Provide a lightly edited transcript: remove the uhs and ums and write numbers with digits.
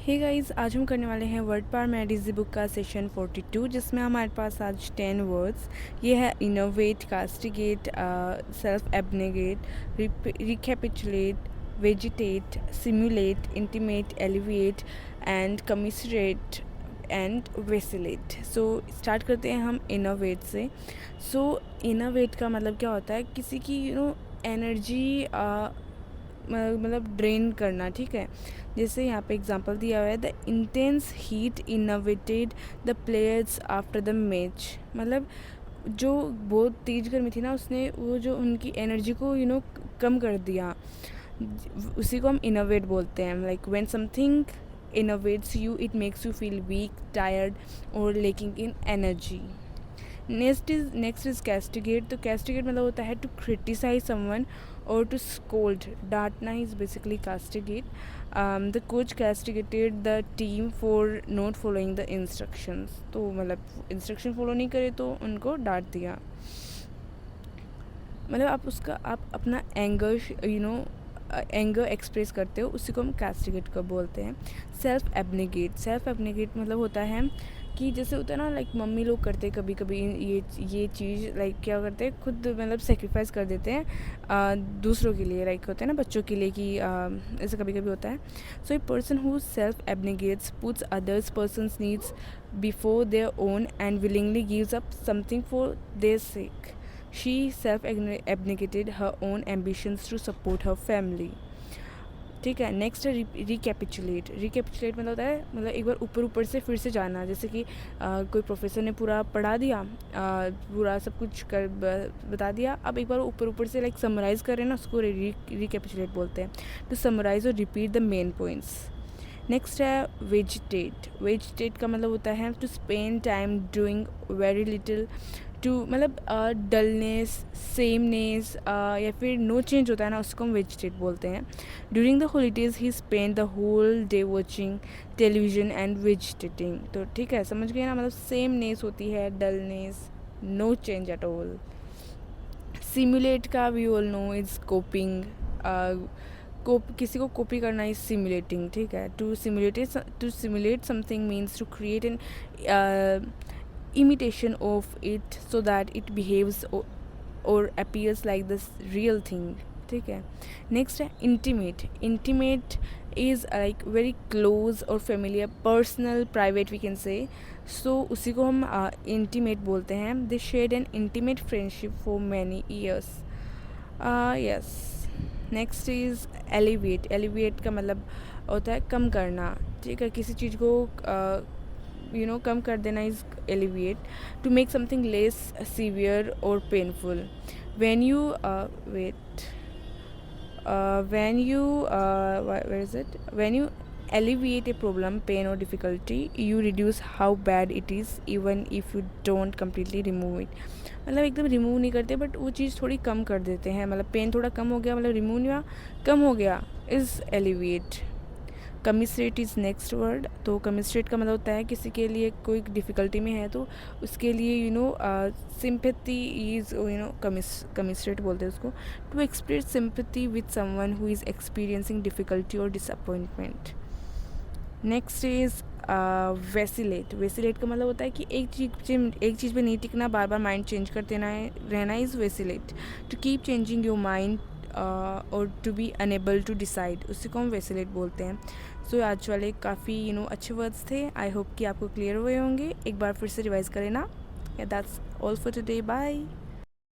Hey guys, आज हम करने वाले हैं वर्ड पावर मेडिजी बुक का सेशन 42 जिसमें हमारे पास आज 10 वर्ड्स। ये है innovate, castigate, self abnegate, recapitulate, vegetate, simulate, intimate, alleviate and commiserate and vacillate. So start करते हैं हम इनोवेट से। सो इनोवेट का मतलब क्या होता है, किसी की एनर्जी मतलब ड्रेन करना, ठीक है। जैसे यहाँ पे एग्जांपल दिया हुआ है, the intense heat innovated the players after the match. मतलब जो बहुत तेज गर्मी थी ना, उसने वो जो उनकी एनर्जी को कम कर दिया। उसी को हम इनोवेट बोलते हैं। Like when something innovates you, it makes you feel weak, tired और lacking in energy. Next is castigate. तो कैस्टिगेट मतलब होता है टू क्रिटिसाइज समवन और टू स्कोल्ड, डांटना is basically castigate. The coach castigated the team for not following the instructions. तो मतलब instruction follow नहीं करे तो उनको डांट दिया। मतलब आप अपना एंगर एक्सप्रेस करते हो, उसी को हम कैस्टिगेट का बोलते हैं। सेल्फ एब्नेगेट मतलब होता है कि जैसे होता है ना, लाइक मम्मी लोग करते हैं कभी कभी ये चीज़, लाइक क्या करते हैं, खुद मतलब सेक्रीफाइस कर देते हैं दूसरों के लिए। लाइक होता है ना बच्चों के लिए कि ऐसा कभी कभी होता है। So a person who self abnegates puts others persons needs before their own and willingly gives up something for their sake. She self-abnegated her own ambitions to support her family. ठीक है। नेक्स्ट है recapitulate. Recapitulate मतलब होता है, मतलब एक बार ऊपर से फिर से जाना। जैसे कि कोई प्रोफेसर ने पूरा पढ़ा दिया, पूरा सब कुछ कर बता दिया, अब एक बार ऊपर से लाइक समराइज कर रहे हैं ना, उसको रिकैपिचुलेट बोलते हैं। टू समराइज और repeat the main points. Next है वेजिटेट। वेजिटेट का मतलब होता है to spend time doing very little, to मतलब डलनेस, सेमनेस या फिर नो चेंज होता है ना, उसको हम वेजिटेट बोलते हैं। During the holidays he spend the whole day watching television and vegetating. तो ठीक है, समझ गए ना, मतलब सेमनेस होती है, dullness, no change at all. Simulate का we all know is copying. किसी को कॉपी करना इज सिमुलेटिंग, ठीक है। To simulate something means to create an imitation of it so that it behaves or appears like this real thing, ठीक है। Next है intimate. Intimate is like very close और familiar, personal, private we can say. So उसी को हम intimate बोलते हैं। They shared an intimate friendship for many years. Yes. Next is elevate. Elevate का मतलब होता है कम करना, ठीक है। किसी चीज़ को कम कर देना is alleviate. To make something less severe और painful. when you wait when you where is it when you alleviate a problem, pain or difficulty, you reduce how bad it is even if you don't completely remove it। मतलब एकदम remove नहीं करते but वो चीज़ थोड़ी कम कर देते हैं। मतलब पेन थोड़ा कम हो गया, मतलब रिमूव नहीं हुआ, कम हो गया, is alleviate. Commissionerate is next word. तो कमिसरेट का मतलब होता है किसी के लिए कोई डिफ़िकल्टी में है तो उसके लिए सिंपैथी इज़ कमिसरेट बोलते हैं उसको। To express sympathy with someone who is experiencing difficulty और disappointment. Next is vacillate. Vacillate का मतलब होता है कि एक चीज़ पे नहीं टिकना, बार बार माइंड चेंज करते रहना is vacillate. To keep changing your mind और to be unable to decide, उसी को हम वेसिलेट बोलते हैं। सो आज वाले काफ़ी अच्छे वर्ड्स थे। आई होप कि आपको क्लियर हुए होंगे। एक बार फिर से रिवाइज करें ना। That's all for today, bye.